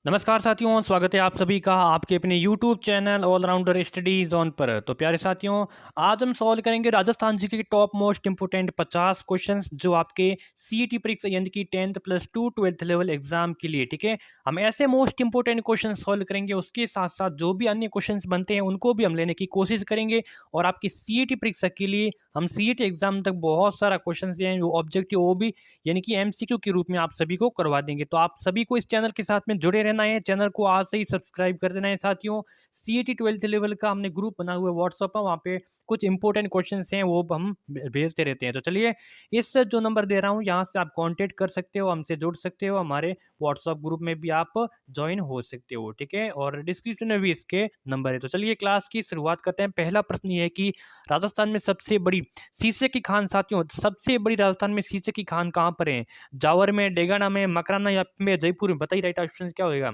नमस्कार साथियों, स्वागत है आप सभी का आपके अपने YouTube channel allrounder study zone पर। तो प्यारे साथियों, आज हम सॉल्व करेंगे राजस्थान जीके के टॉप मोस्ट इंपोर्टेंट 50 क्वेश्चंस जो आपके सीईटी परीक्षा यानी कि 10th plus 2 12th level exam के लिए। ठीक है, हम ऐसे मोस्ट इंपोर्टेंट क्वेश्चन सॉल्व करेंगे, उसके साथ साथ जो भी अन्य क्वेश्चंस बनते हैं उनको भी हम लेने की कोशिश करेंगे। और आपकी सीईटी परीक्षा के लिए हम सीईटी एग्जाम तक बहुत सारा क्वेश्चन हैं वो ऑब्जेक्टिव वो भी यानी कि एमसीक्यू के रूप में आप सभी को करवा देंगे। तो आप सभी को इस चैनल के साथ में जुड़े रहना है, चैनल को आज से ही सब्सक्राइब कर देना है साथियों। सीईटी 12th लेवल का हमने ग्रुप बना हुआ है व्हाट्सएप पर, वहाँ पे कुछ इंपॉर्टेंट क्वेश्चंस हैं वो हम भेजते रहते हैं। तो चलिए, इस जो नंबर दे रहा हूँ यहाँ से आप कांटेक्ट कर सकते हो, हमसे जुड़ सकते हो, हमारे व्हाट्सएप ग्रुप में भी आप ज्वाइन हो सकते हो। ठीक है, और डिस्क्रिप्शन में भी इसके नंबर है। तो चलिए क्लास की शुरुआत करते हैं। पहला प्रश्न ये है कि राजस्थान में सबसे बड़ी शीशे की खान साथियों, सबसे बड़ी राजस्थान में शीशे की खान कहाँ पर है? जावर में, डेगाना में, मकराना या में जयपुर में? बताइए राइट ऑप्शन क्या होगा।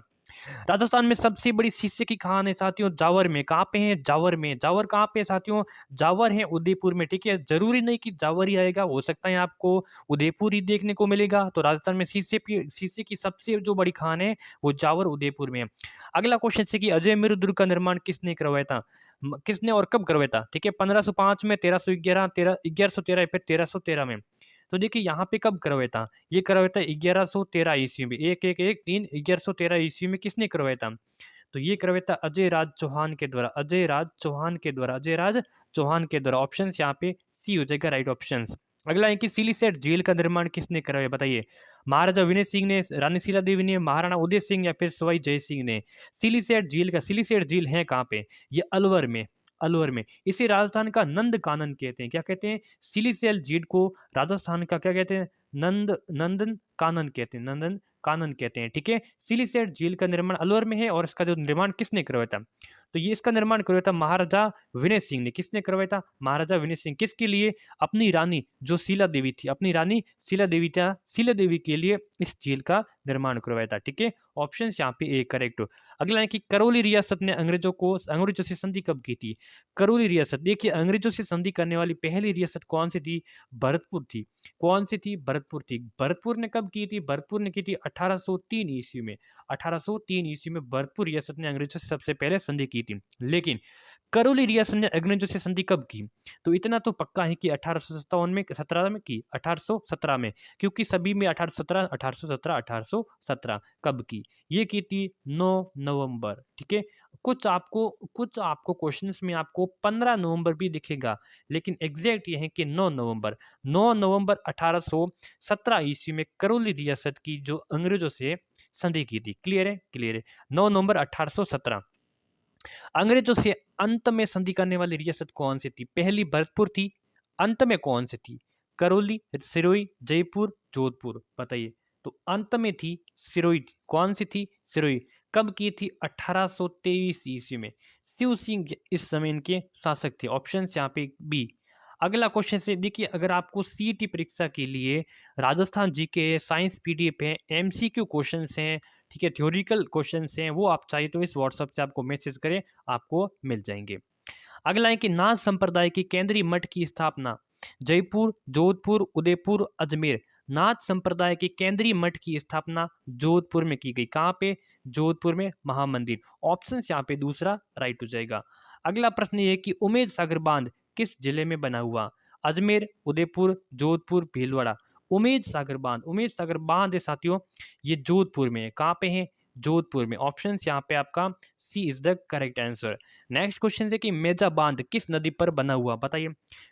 राजस्थान में सबसे बड़ी शीशे की खान है साथियों जावर में। कहाँ पे है? जावर में। जावर कहाँ पे है साथियों? जावर है उदयपुर में। ठीक है, जरूरी नहीं कि जावर ही आएगा, हो सकता है आपको उदयपुर ही देखने को मिलेगा। तो राजस्थान में शीशे की सबसे जो बड़ी खान है वो जावर उदयपुर में है। अगला क्वेश्चन है कि अजय दुर्ग का निर्माण किसने करवाया था? किसने और कब करवाया था? ठीक है, 1505 में, 1311, 1113 या फिर 1313 में? तो देखिए यहाँ पे कब करवाया था, ये करवाया था 1113 ईस्वी में। 1113 1113 ईस्वी में किसने करवाया था? तो ये करवाया था अजय राज चौहान के द्वारा। अजय राज चौहान के द्वारा, अजय राज चौहान के द्वारा। ऑप्शन यहाँ पे सी हो जाएगा राइट ऑप्शन। अगला है कि सिलीसेट झील का निर्माण किसने करवाया? बताइए। महाराजा विनय सिंह ने, रानी शीला देवी ने, महाराणा उदय सिंह या फिर सवाई जय सिंह ने? सिलीसेट झील है कहाँ पे? ये अलवर में। अलवर में। इसे राजस्थान का नंद कानन कहते हैं। क्या कहते हैं? सिलीसेट झील को राजस्थान का क्या कहते हैं? नंदन कानन कहते हैं। नंदन कानन कहते हैं। ठीक है, सिलीसेट झील का निर्माण अलवर में है। और इसका जो निर्माण किसने करवाया था? तो ये इसका निर्माण करवाया था महाराजा विनय सिंह ने। किसने करवाया था? महाराजा विनय सिंह। किसके लिए? अपनी रानी जो शीला देवी थी, अपनी रानी शीला देवी के लिए इस झील का निर्माण करवाया था। ठीक है, ऑप्शन यहाँ पे ए करेक्ट हो। अगला है कि करौली रियासत ने अंग्रेजों से संधि कब की थी? करौली रियासत, देखिए अंग्रेजों से संधि करने वाली पहली रियासत कौन सी थी? भरतपुर थी। कौन सी थी? भरतपुर थी। भरतपुर ने कब की थी? भरतपुर ने की थी 1803 ईस्वी में। 1803 ईस्वी में भरतपुर रियासत ने अंग्रेजों से सबसे पहले संधि की थी। लेकिन करौली रियासत ने अंग्रेजों से संधि कब की? तो इतना तो पक्का है कि 1857 में, 17 में की, 1817 में। क्योंकि सभी में 1817 1817 1817 कब की? ये की थी 9 नवंबर। ठीक है, कुछ आपको क्वेश्चंस में आपको 15 नवंबर भी दिखेगा, लेकिन एग्जैक्ट ये है कि 9 नवंबर। 9 नवंबर 1817 ईस्वी में करौली रियासत की जो अंग्रेजों से संधि की थी। क्लियर है? क्लियर है। 9 नवंबर 1817। अंग्रेजों से अंत में संधि करने वाली रियासत कौन सी थी? पहली भरतपुर थी, अंत में कौन सी थी? करौली, सिरोही, जयपुर, जोधपुर? बताइए। तो अंत में थी सिरोही थी। कौन सी थी? सिरोही। कब की थी? 1823 ईस्वी में। शिव सिंह इस समय इनके शासक थे। ऑप्शन यहाँ पे बी। अगला क्वेश्चन से देखिए, अगर आपको सीईटी परीक्षा के लिए राजस्थान जीके साइंस पीडीएफ है, एमसीक्यू क्वेश्चंस हैं, ठीक है, थ्योरिकल क्वेश्चंस हैं, वो आप चाहिए तो इस व्हाट्सएप से आपको मैसेज करें, आपको मिल जाएंगे। अगला है कि नाथ संप्रदाय की केंद्रीय मठ की स्थापना जयपुर, जोधपुर, उदयपुर, अजमेर? नाथ संप्रदाय के केंद्रीय मठ की स्थापना जोधपुर में की गई। कहाँ पे? जोधपुर में, महामंदिर। ऑप्शन यहाँ पे दूसरा राइट हो जाएगा। अगला प्रश्न ये है कि उमेद सागर बांध किस जिले में बना हुआ? अजमेर, उदयपुर, जोधपुर, भीलवाड़ा? उमेद सागर बांध है साथियों, ये जोधपुर में है। कहाँ पे है? जोधपुर में। ऑप्शन यहाँ पे आपका C is the correct answer. Next question है कि मेजा बांध किस नदी पर बना हुआ? बताइए।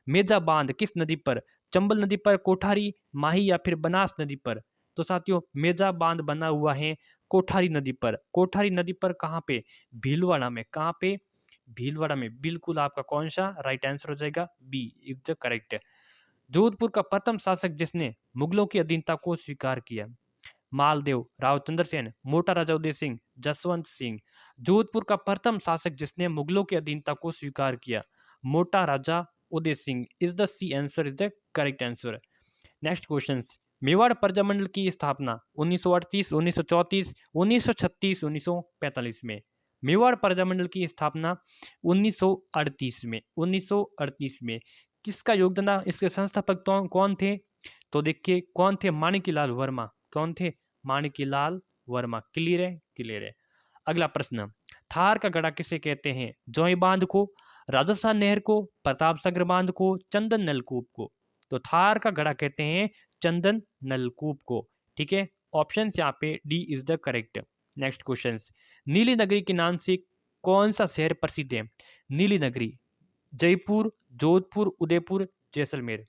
मेजा बांध किस नदी पर? चंबल नदी पर, कोठारी, माही या फिर बनास नदी पर? तो साथियों, मेजा बांध बना हुआ है कोठारी नदी पर। कोठारी नदी पर कहाँ पे? भीलवाड़ा में। कहाँ पे? भीलवाड़ा में। बिल्कुल आपका कौन सा राइट आंसर हो जाएगा? B is the correct. Jodhpur का प्रथम शासक जिसने मुगलों की अधीनता को स्वीकार किया? मालदेव, रावचंद्र सेन, मोटा राजा उदय सिंह, जसवंत सिंह? जोधपुर का प्रथम शासक जिसने मुगलों की अधीनता को स्वीकार किया? Mota Raja Uday Singh is the C answer, is the correct answer. Next question. Mewar Prajamandal की स्थापना 1938, 1934, 1936, 1945 में? मेवाड़ प्रजामंडल की स्थापना 1938 में। 1938 में। किसका योगदान था? इसके संस्थापक कौन थे? तो देखिए कौन थे? माणिक्यलाल वर्मा। कौन थे? माणिक्यलाल वर्मा। क्लियर है? क्लियर है। अगला प्रश्न, थार का गढ़ा किसे कहते हैं? जोई बांध को, राजस्थान नहर को, प्रताप सागर बांध को, चंदन नलकूप को। तो थार का गढ़ा कहते हैं चंदन नलकूप को। ठीक है, ऑप्शन यहाँ पे D is the correct. Next question, नीली नगरी के नाम से कौन सा शहर प्रसिद्ध है? नीली नगरी, जयपुर, जोधपुर, उदयपुर, जैसलमेर।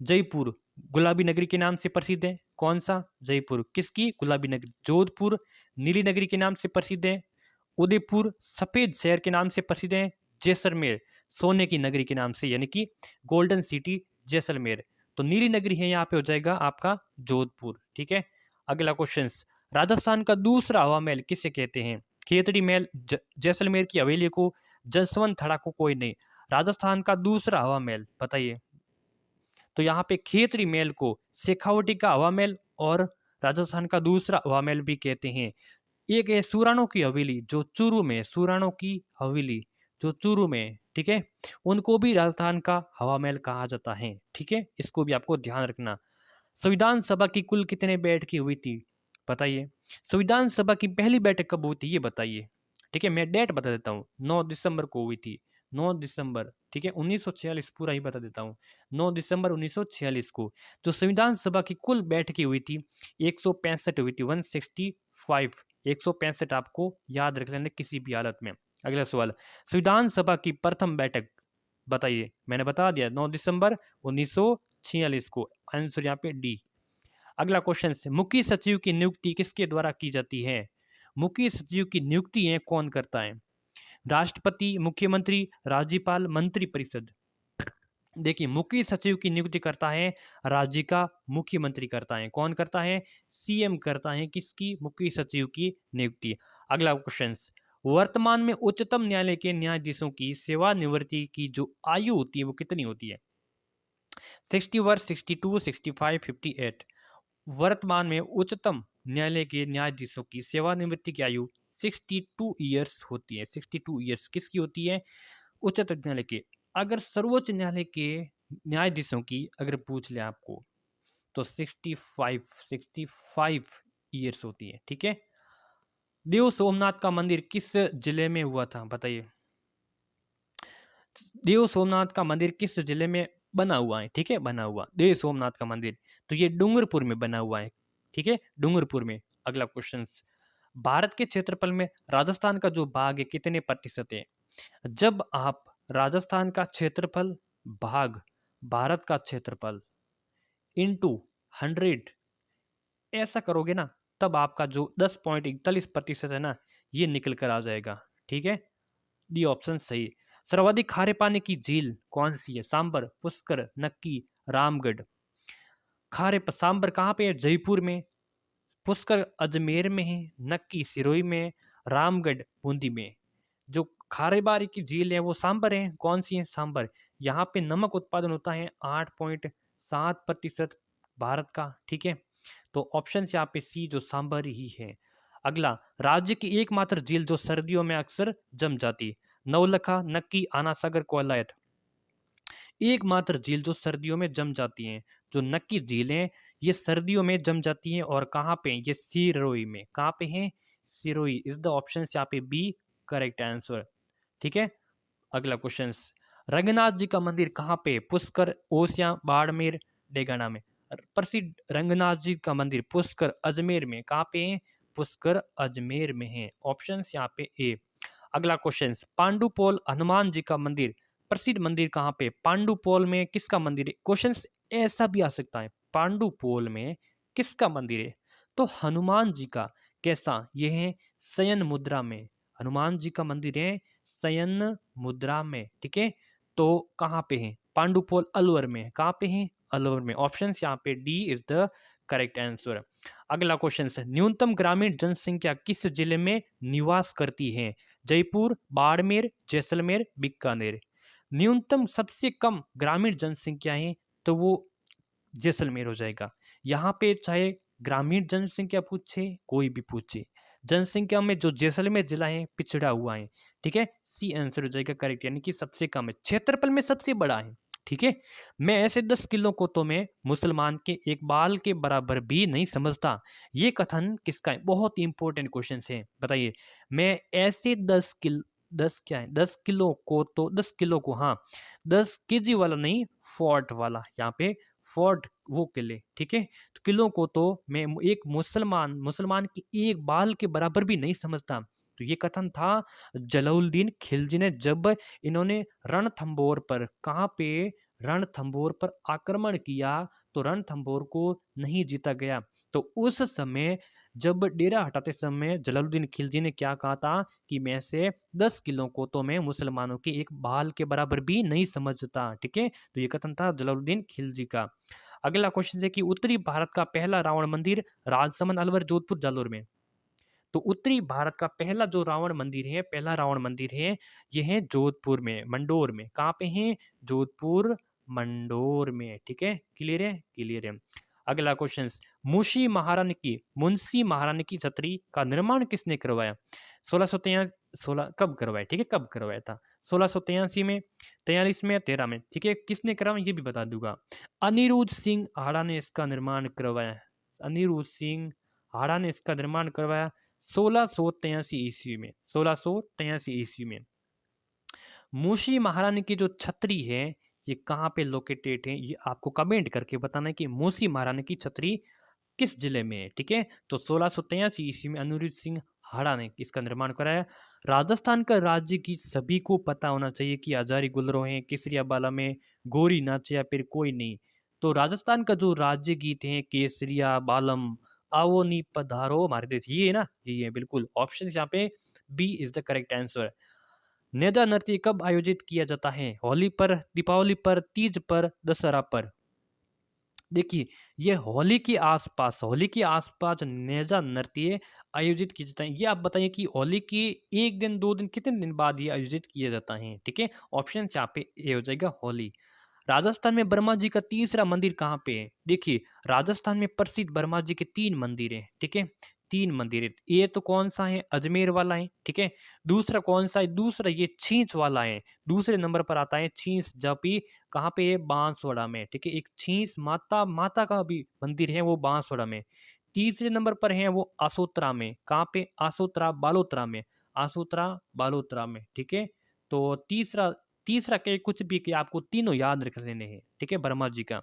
जयपुर गुलाबी नगरी के नाम से प्रसिद्ध है। कौन सा? जयपुर। किसकी? गुलाबी नगरी। जोधपुर नीली नगरी के नाम से प्रसिद्ध है। उदयपुर सफेद शहर के नाम से प्रसिद्ध है। जैसलमेर सोने की नगरी के नाम से, यानी कि गोल्डन सिटी जैसलमेर। तो नीली नगरी है यहाँ पे हो जाएगा आपका जोधपुर। ठीक है, अगला क्वेश्चन, राजस्थान का दूसरा हवा महल किसे कहते हैं? खेतड़ी महल, जैसलमेर की हवेली को, जसवंत थड़ा को, कोई नहीं। राजस्थान का दूसरा हवा महल बताइए। तो यहाँ पे खेतड़ी महल को शेखावटी का हवा महल और राजस्थान का दूसरा हवा महल भी कहते हैं। एक है सुराणों की हवेली जो चूरू में, सुराणों की हवेली जो चूरू में है, ठीक है, उनको भी राजस्थान का हवा महल कहा जाता है। ठीक है, इसको भी आपको ध्यान रखना। संविधान सभा की कुल कितने बैठकें हुई थी? बताइए। संविधान सभा की पहली बैठक कब हुई थी ये बताइए। ठीक है, मैं डेट बता देता हूँ, 9 दिसंबर को हुई थी। 9 दिसंबर, ठीक है, 1946 पूरा ही बता देता हूँ। 9 दिसंबर 1946 को जो संविधान सभा की कुल बैठकें हुई थी 165 हुई थी, 165। 165 आपको याद रख लेना किसी भी हालत में। अगला सवाल, संविधान सभा की प्रथम बैठक बताइए। मैंने बता दिया 9 दिसंबर 1946 को। आंसर यहाँ पे डी। अगला क्वेश्चन है, मुख्य सचिव की नियुक्ति किसके द्वारा की जाती है? मुख्य सचिव की नियुक्ति है कौन करता है? राष्ट्रपति, मुख्यमंत्री, राज्यपाल, मंत्री परिषद। देखिए, मुख्य सचिव की नियुक्ति करता है राज्य का मुख्यमंत्री करता है। कौन करता है? सीएम करता है। किसकी? मुख्य सचिव की नियुक्ति। अगला क्वेश्चन, वर्तमान में उच्चतम न्यायालय के न्यायाधीशों की सेवानिवृत्ति की जो आयु होती है वो कितनी होती है? 60 वर्ष, 62, 65, 58। वर्तमान में उच्चतम न्यायालय के न्यायाधीशों की सेवानिवृत्ति की आयु 62 ईयर्स होती है। 62 ईयर्स किसकी होती है? उच्चतम न्यायालय के। अगर सर्वोच्च न्यायालय के न्यायाधीशों की अगर पूछ ले आपको तो 65 ईयर्स होती है। ठीक है, देव सोमनाथ का मंदिर किस जिले में हुआ था बताइए। देव सोमनाथ का मंदिर किस जिले में बना हुआ है? ठीक है, बना हुआ देव सोमनाथ का मंदिर, तो ये डूंगरपुर में बना हुआ है। ठीक है, डूंगरपुर में। अगला क्वेश्चन, भारत के क्षेत्रफल में राजस्थान का जो भाग है कितने प्रतिशत है? जब आप राजस्थान का क्षेत्रफल भाग भारत का क्षेत्रफल इंटू 100 ऐसा करोगे ना, तब आपका जो 10.41% है ना, ये निकल कर आ जाएगा। ठीक है, डी ऑप्शन सही। सर्वाधिक खारे पानी की झील कौन सी है? सांबर, पुष्कर, नक्की, रामगढ़। सांबर कहाँ पे है? जयपुर में। पुष्कर अजमेर में है, नक्की सिरोही में, रामगढ़ बूंदी में। जो खारे पानी की झील है वो सांबर है। कौन सी है? सांबर। यहाँ पे नमक उत्पादन होता है 8.7% भारत का। ठीक है, तो ऑप्शन यहाँ पे सी जो सांबर ही है। अगला, राज्य की एकमात्र झील जो सर्दियों में अक्सर जम जाती। नवलखा, नक्की, आना सागर, कोलायत। एकमात्र झील जो सर्दियों में जम जाती हैं, जो नक्की झील है, ये सर्दियों में जम जाती हैं। और कहाँ पे? ये सिरोही में। कहाँ पे है? सिरोही इज द ऑप्शन यहाँ पे बी करेक्ट आंसर। ठीक है, अगला क्वेश्चन, रंगनाथ जी का मंदिर कहाँ पे? पुष्कर, ओसियां, बाड़मेर, डेगाना में। प्रसिद्ध रंगनाथ जी का मंदिर पुष्कर अजमेर में। कहाँ पे है? पुष्कर अजमेर में है। ऑप्शन यहाँ पे ए। अगला क्वेश्चन, पांडुपोल हनुमान जी का मंदिर प्रसिद्ध मंदिर कहाँ पे? पांडुपोल में किसका मंदिर है? क्वेश्चन ऐसा भी आ सकता है, पांडुपोल में किसका मंदिर है? तो हनुमान जी का। कैसा? यह है शयन मुद्रा में। हनुमान जी का मंदिर है शयन मुद्रा में। ठीक है, तो कहाँ पे है? पांडुपोल अलवर में। कहाँ पे है? अलवर में। ऑप्शन यहाँ पे D is the correct answer. अगला क्वेश्चन है, न्यूनतम ग्रामीण जनसंख्या किस जिले में निवास करती है? जयपुर, बाड़मेर, जैसलमेर, बीकानेर। न्यूनतम सबसे कम ग्रामीण जनसंख्या है तो वो जैसलमेर हो जाएगा। यहाँ पे चाहे ग्रामीण जनसंख्या पूछे कोई भी पूछे, जनसंख्या में जो जैसलमेर जिला है पिछड़ा हुआ है। ठीक है, सी आंसर हो जाएगा करेक्ट, यानी कि सबसे कम है, क्षेत्रफल में सबसे बड़ा है। ठीक है। मैं ऐसे 10 किलो को तो मैं मुसलमान के एक बाल के बराबर भी नहीं समझता। ये कथन किसका है? बहुत ही इंपॉर्टेंट क्वेश्चन है, बताइए। मैं ऐसे 10 क्या है, 10 किलो को तो 10 किलो को, हाँ 10 केजी वाला नहीं, फोर्ट वाला, यहाँ पे फोर्ट वो किले, ठीक है। तो किलो को तो मैं एक मुसलमान के एक बाल के बराबर भी नहीं समझता। तो ये कथन था जलालुद्दीन खिलजी ने, जब इन्होंने रणथंबोर पर, कहाँ पे, रणथंबोर पर आक्रमण किया, तो रणथंबोर को नहीं जीता गया। तो उस समय जब डेरा हटाते समय जलालुद्दीन खिलजी ने क्या कहा था कि मैं से 10 किलो को तो मैं मुसलमानों के एक बाल के बराबर भी नहीं समझता, ठीक है। तो ये कथन था जलालुद्दीन खिलजी का। अगला क्वेश्चन है कि उत्तरी भारत का पहला रावण मंदिर राजसमंद, अलवर, जोधपुर, जालोर में। तो उत्तरी भारत का पहला जो रावण मंदिर है, पहला रावण मंदिर है, ये है जोधपुर में, मंडोर में। कहाँ पे है? जोधपुर मंडोर में, ठीक है। क्लियर है? क्लियर है। अगला क्वेश्चन, मुंशी महारानी की छतरी का निर्माण किसने करवाया? 1683, 16 कब करवाया, ठीक है, कब करवाया था? 1683 में, 43 में, 13 में, ठीक है। किसने करवाया ये भी बता दूंगा। अनिरुद्ध सिंह हाड़ा ने इसका निर्माण करवाया। अनिरुद्ध सिंह हाड़ा ने इसका निर्माण करवाया 1683 ईस्वी में, 1683 ईस्वी में। मूशी महारानी की जो छतरी है, ये कहाँ पे लोकेटेड है, ये आपको कमेंट करके बताना है कि मूसी महारानी की छतरी किस जिले में है, ठीक है। तो 1683 ईस्वी में अनिरुद्ध सिंह हाड़ा ने इसका निर्माण कराया। राजस्थान का राज्य गीत सभी को पता होना चाहिए कि हजारी गुलरो है, केसरिया बाला में, गोरी नाचे या फिर कोई नहीं। तो राजस्थान का जो राज्य गीत है, केसरिया बालम, आओ नी पधारो हमारे देश, ये है ना, ये है बिल्कुल। ऑप्शन यहाँ पे B is the correct answer. Neja नृत्य कब आयोजित किया जाता है? होली पर, दीपावली पर, तीज पर, दशहरा पर। देखिए, ये होली के आसपास नेजा नृत्य आयोजित किया जाता है। ये आप बताइए कि होली के 1 दिन 2 दिन कितने दिन बाद ये आयोजित किया जाता है, ठीक है। ऑप्शन यहाँ पे ए हो जाएगा, होली। राजस्थान में ब्रह्मा जी का तीसरा मंदिर कहाँ पे है? देखिए, राजस्थान में प्रसिद्ध ब्रह्मा जी के 3 मंदिर हैं, ठीक है। 3 मंदिर है। ये तो कौन सा है? अजमेर वाला है, ठीक है। दूसरा कौन सा है? दूसरा ये छींच वाला है। दूसरे नंबर पर आता है छींच, जबकि कहाँ पे है? बांसवाड़ा में, ठीक है। एक छींच माता माता का भी मंदिर है, वो बांसवाड़ा में। तीसरे नंबर पर है वो आसोत्रा में। कहाँ पे? आसोत्रा बालोत्रा में, आसोत्रा बालोत्रा में, ठीक है। तो तीसरा तीसरा के कुछ भी के आपको तीनों याद रख लेने हैं, ठीक है, ब्रह्मा जी का।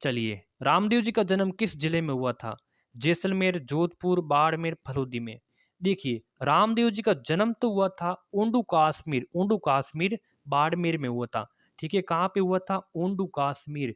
चलिए, रामदेव जी का जन्म किस जिले में हुआ था? जैसलमेर, जोधपुर, बाड़मेर, फलूदी में। देखिए, रामदेव जी का जन्म तो हुआ था ओंडू कश्मीर, बाड़मेर में हुआ था, ठीक है। कहाँ पे हुआ था? ओंडू कश्मीर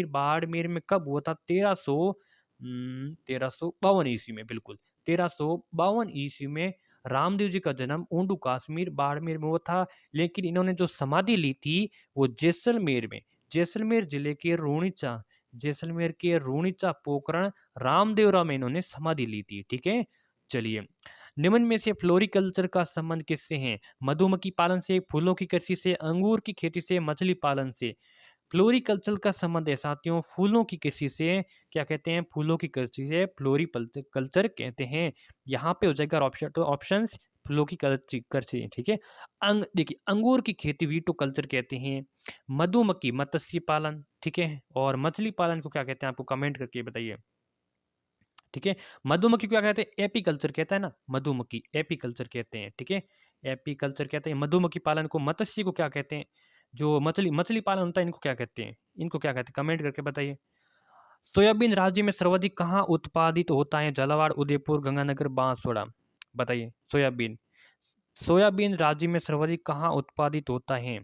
बाड़मेर में कब हुआ था? 1352 ईस्वी में, बिल्कुल 1352 ईस्वी में रामदेव जी का जन्म ओंडू कश्मीर बाड़मेर में हुआ था। लेकिन इन्होंने जो समाधि ली थी वो जैसलमेर में, जैसलमेर जिले के रूणीचा, जैसलमेर के रूणीचा पोखरण रामदेवरा में इन्होंने समाधि ली थी, ठीक है। चलिए, निम्न में से फ्लोरिकल्चर का संबंध किससे है? मधुमक्खी पालन से, फूलों की कृषि से, अंगूर की खेती से, मछली पालन से। फ्लोरिकल्चर का संबंध है साथियों फूलों की कृषि से। क्या कहते हैं? फूलों की कृषि से फ्लोरिकल्चर कहते हैं। यहाँ पे हो जाएगा ऑप्शन, तो ऑप्शंस फूलों की कृषि, ठीक है। देखिए, अंगूर की खेती वीटो कल्चर कहते हैं। मधुमक्खी मत्स्य पालन, ठीक है। और मछली पालन को क्या कहते हैं? आपको कमेंट करके बताइए, ठीक है। मधुमक्खी को क्या कहते हैं? एपीकल्चर कहता है ना, मधुमक्खी एपीकल्चर कहते हैं, ठीक है। एपीकल्चर कहते हैं मधुमक्खी पालन को। मत्स्य को क्या कहते हैं? जो मछली मछली पालन होता है, इनको क्या कहते हैं? इनको क्या कहते हैं? कमेंट करके बताइए। सोयाबीन राज्य में सर्वाधिक कहाँ उत्पादित होता है? झालावाड़, उदयपुर, गंगानगर, बांसवाड़ा। बताइए, सोयाबीन, सोयाबीन राज्य में सर्वाधिक कहाँ उत्पादित होता है?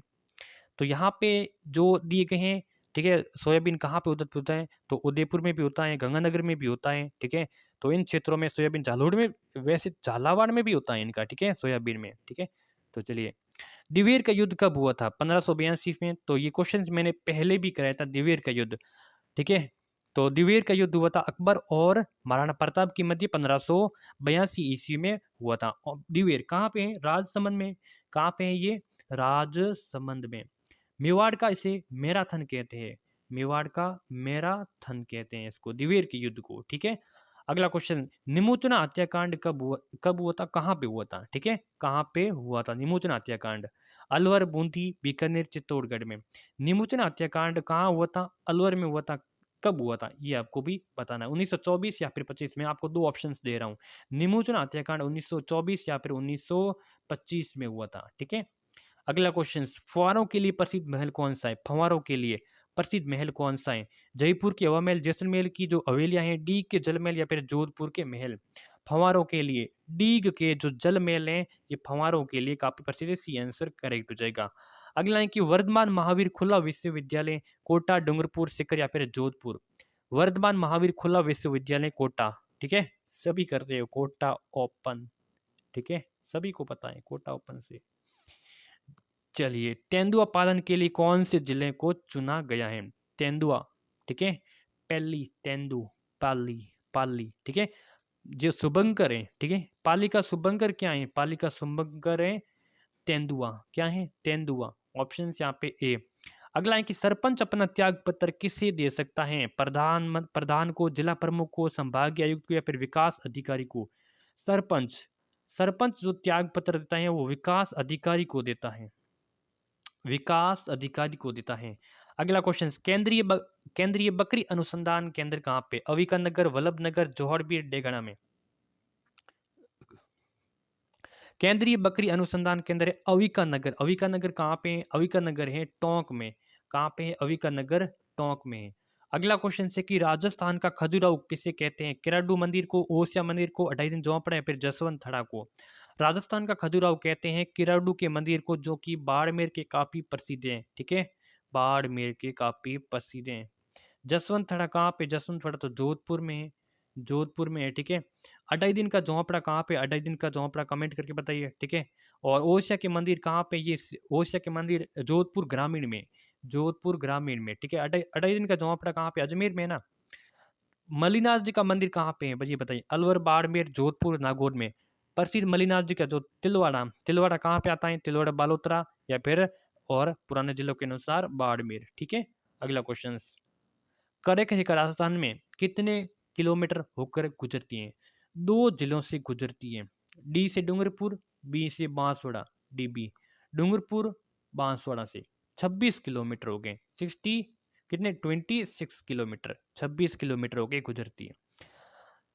तो यहाँ पे जो दिए गए हैं, ठीक है, सोयाबीन कहाँ पे उत्पादित होता है? तो उदयपुर में भी होता है, गंगानगर में भी होता है, ठीक है। तो इन क्षेत्रों में सोयाबीन, झालोड़ में, वैसे झालावाड़ में भी होता है इनका, ठीक है, सोयाबीन में, ठीक है। तो चलिए, दिवेर का युद्ध कब हुआ था? 1582 में। तो ये क्वेश्चन मैंने पहले भी कराया था, दिवेर का युद्ध, ठीक है। तो दिवेर का युद्ध हुआ था अकबर और महाराणा प्रताप के मध्य 1582 ईस्वी में हुआ था। और दिवेर कहाँ पे है? राजसमंद में। कहाँ पे है ये? राजसमंद में। मेवाड़ का इसे मैराथन कहते हैं, मेवाड़ का मैराथन कहते हैं इसको, दिवेर के युद्ध को, ठीक है। अगला क्वेश्चन, निमोचना हत्याकांड कब हुआ था? कहाँ पे हुआ था? ठीक है, कहाँ पे हुआ था निमोचना हत्याकांड? अलवर, बूंदी, बीकानेर, चित्तौड़गढ़ में। नीमूचन हत्याकांड कहाँ हुआ था? अलवर में हुआ था। कब हुआ था ये आपको भी बताना है, 1924 या फिर 25 में। आपको दो ऑप्शंस दे रहा हूँ। नीमूचन हत्याकांड 1924 या फिर 1925 में हुआ था। ठीक है। अगला क्वेश्चन, फव्वारों के लिए प्रसिद्ध महल कौन सा है? फव्वारों के लिए प्रसिद्ध महल कौन सा है? जयपुर के हवा महल, जैसलमेर की जो हवेलियां हैं, डीग के जल महल या फिर जोधपुर के महल? फव्वारों के लिए डीग के जो जल महल हैं ये फव्वारों के लिए काफी प्रसिद्ध है। सी आंसर करेक्ट हो जाएगा। अगला है कि वर्धमान महावीर खुला विश्वविद्यालय कोटा, डूंगरपुर, सीकर या फिर जोधपुर? वर्धमान महावीर खुला विश्वविद्यालय कोटा। ठीक है, सभी कर रहे हो कोटा ओपन। ठीक है, सभी को पता है कोटा ओपन से। चलिए, तेंदुआ पालन के लिए कौन से जिले को चुना गया है? तेंदुआ, ठीक है, पल्ली, तेंदु, पाली, पाली, ठीक है। जो शुभंकर है, ठीक है, पाली का शुभंकर क्या है? पाली का शुभंकर है तेंदुआ। क्या है? तेंदुआ। ऑप्शन यहाँ पे ए। अगला है कि सरपंच अपना त्याग पत्र किसे दे सकता है? प्रधान को, जिला प्रमुख को, संभागीय आयुक्त को या फिर विकास अधिकारी को? सरपंच, सरपंच जो त्याग पत्र देता है वो विकास अधिकारी को देता है। विकास अधिकारी को देता है। अगला क्वेश्चन, केंद्रीय बकरी अनुसंधान केंद्र कहाँ पे? अविका नगर, वल्लभ नगर, जौहरबीर, डेगड़ा में? केंद्रीय बकरी अनुसंधान केंद्र है अविका नगर। अविका नगर कहाँ पे है? अविका नगर है टोंक में। कहाँ पे है? अविका नगर टोंक में है। अगला क्वेश्चन से कि राजस्थान का खजुराहो किसे कहते हैं? किराडू मंदिर को, ओसिया मंदिर को, अढ़ाई दिन जोपड़ा या फिर जसवंत थड़ा को? राजस्थान का खजुराहो कहते हैं किराडू के मंदिर को, जो कि बाड़मेर के काफी प्रसिद्ध है। ठीक है, बाड़मेर के काफी प्रसिद्ध है। जसवंत थड़ा कहाँ पे? जसवंत थड़ा तो जोधपुर में है। जोधपुर में है। ठीक है। अढ़ाई दिन का झोंपड़ा कहाँ पे? अढ़ाई दिन का झोंपड़ा कमेंट करके बताइए। ठीक है। और ओसिया के मंदिर कहाँ पे? ये ओसिया के मंदिर जोधपुर ग्रामीण में। जोधपुर ग्रामीण में। ठीक है। अढ़ाई अढ़ाई दिन का झोंपड़ा कहाँ पे? अजमेर में है ना। मल्लीनाथ जी का मंदिर कहाँ पे है भाई बताइए? अलवर, बाड़मेर, जोधपुर, नागौर में। प्रसिद्ध मल्लीनाथ जी का जो तिलवाड़ा, तिलवाड़ा कहाँ पे आता है? तिलवाड़ा बालोतरा या फिर और पुराने जिलों के अनुसार बाड़मेर। ठीक है। अगला क्वेश्चन, कड़क रेखा राजस्थान में कितने किलोमीटर होकर गुजरती है? दो जिलों से गुजरती है। डी से डूंगरपुर, बी से बांसवाड़ा। डी बी डूंगरपुर बांसवाड़ा से 26 किलोमीटर हो गए। 60 कितने? 26 किलोमीटर, 26 किलोमीटर हो गए गुजरती है।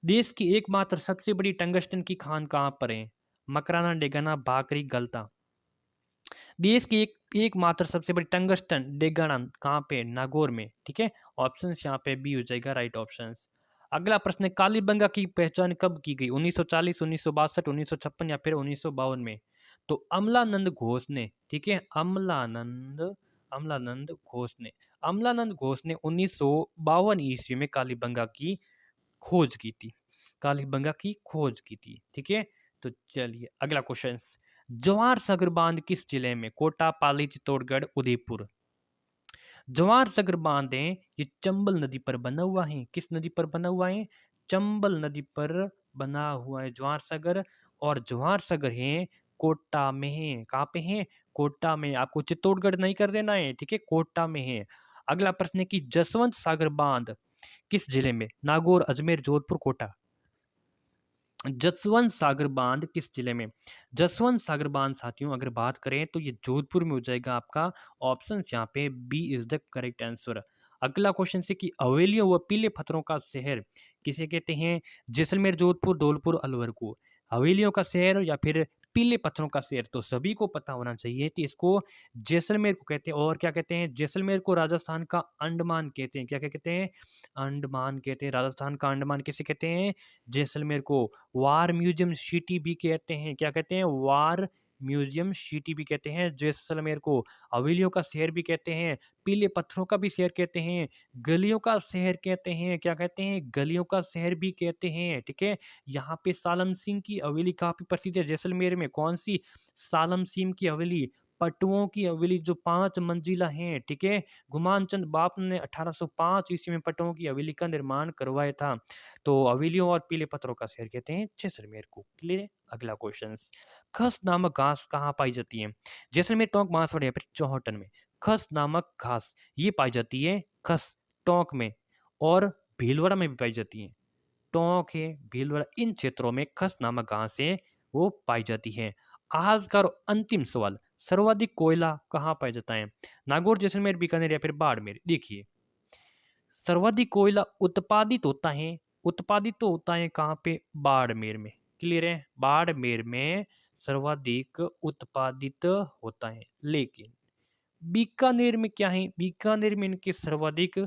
देश की एकमात्र सबसे बड़ी टंगस्टन की खान कहाँ पर है? मकराना, डेगाना, भाकरी, गलता? देश की एकमात्र सबसे बड़ी टंगस्टन डेगाना कहाँ पे? नागौर में। ठीक है। ऑप्शन यहाँ पे बी हो जाएगा राइट ऑप्शन। अगला प्रश्न है, कालीबंगा की पहचान कब की गई? 1940, 1962, 1956 या फिर 1952 में? तो अमलानंद घोष ने, ठीक है, अमलानंद अमलानंद घोष ने, अमलानंद घोष ने 1952 ईस्वी में कालीबंगा की खोज की थी। कालीबंगा की खोज की थी। ठीक है। तो चलिए अगला क्वेश्चन, जवाहर सागर बांध किस जिले में? कोटा, पाली, चित्तौड़गढ़, उदयपुर? जवाहर सागर बांध है ये चंबल नदी पर बना हुआ है। किस नदी पर बना हुआ है? चंबल नदी पर बना हुआ है जवाहर सागर। और जवाहर सागर है कोटा में है। कहाँ पे है? कोटा में। आपको चित्तौड़गढ़ नहीं कर देना है। ठीक है, कोटा में है। अगला प्रश्न है कि जसवंत सागर बांध किस जिले में? नागौर, अजमेर, जोधपुर, कोटा? जसवंत सागर बांध किस जिले में? जसवंत सागर बांध साथियों अगर बात करें तो ये जोधपुर में हो जाएगा आपका। ऑप्शन यहाँ पे B is the correct answer. अगला क्वेश्चन से कि हवेलियों व पीले पत्थरों का शहर किसे कहते हैं? जैसलमेर, जोधपुर, धौलपुर, अलवर को? हवेलियों का शहर या फिर पीले पत्थरों का शहर? तो सभी को पता होना चाहिए कि इसको जैसलमेर को कहते हैं। और क्या कहते हैं? जैसलमेर को राजस्थान का अंडमान कहते हैं। क्या क्या कहते हैं? अंडमान कहते हैं। राजस्थान का अंडमान किसे कहते हैं? जैसलमेर को। वार म्यूजियम सिटी भी कहते हैं। क्या कहते हैं? वार म्यूजियम सिटी भी कहते हैं जैसलमेर को। हवेलियों का शहर भी कहते हैं। पीले पत्थरों का भी शहर कहते हैं। गलियों का शहर कहते हैं। क्या कहते हैं? गलियों का शहर भी कहते हैं। ठीक है। यहाँ पे सालम सिंह की हवेली काफी प्रसिद्ध है जैसलमेर में। कौन सी? सालम सिंह की हवेली। पटुओं की हवेली जो 5 मंजिला है। ठीक है। गुमान चंद बाप ने 1805 ईस्वी में पटुओं की हवेली का निर्माण करवाया था। तो हवेलियों और पीले पत्थरों का शहर कहते हैं जैसलमेर को। क्लियर है? अगला क्वेश्चन, खस नामक घास कहाँ पाई जाती है? जैसलमेर, टोंक, बांसवाड़ा या फिर चौहटन में? खस नामक घास ये पाई जाती है खस टोंक में और भीलवाड़ा में भी पाई जाती है। टोंक है, भीलवाड़ा, इन क्षेत्रों में खस नामक घास है वो पाई जाती है। आज का और अंतिम सवाल, सर्वाधिक कोयला कहाँ पाया जाता है? नागौर, जैसलमेर, बीकानेर या फिर बाड़मेर? देखिए, सर्वाधिक कोयला उत्पादित तो होता है कहाँ पे? बाड़मेर में। क्लियर है? बाड़मेर में सर्वाधिक उत्पादित होता है। लेकिन बीकानेर में क्या है? बीकानेर में इनके सर्वाधिक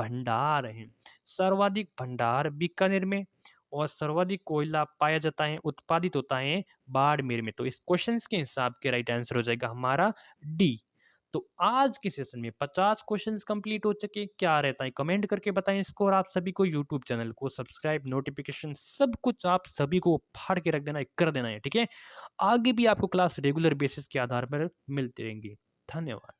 भंडार हैं। सर्वाधिक भंडार बीकानेर में और सर्वाधिक कोयला पाया जाता है, उत्पादित होता है बाड़मेर में। तो इस क्वेश्चन के हिसाब के राइट आंसर हो जाएगा हमारा डी। तो आज के सेशन में 50 क्वेश्चंस कंप्लीट हो चुके। क्या रहता है कमेंट करके बताएं इसको, और आप सभी को यूट्यूब चैनल को सब्सक्राइब, नोटिफिकेशन सब कुछ आप सभी को फाड़ के रख देना है, कर देना है, ठीक है। आगे भी आपको क्लास रेगुलर बेसिस के आधार पर मिलती रहेंगी। धन्यवाद।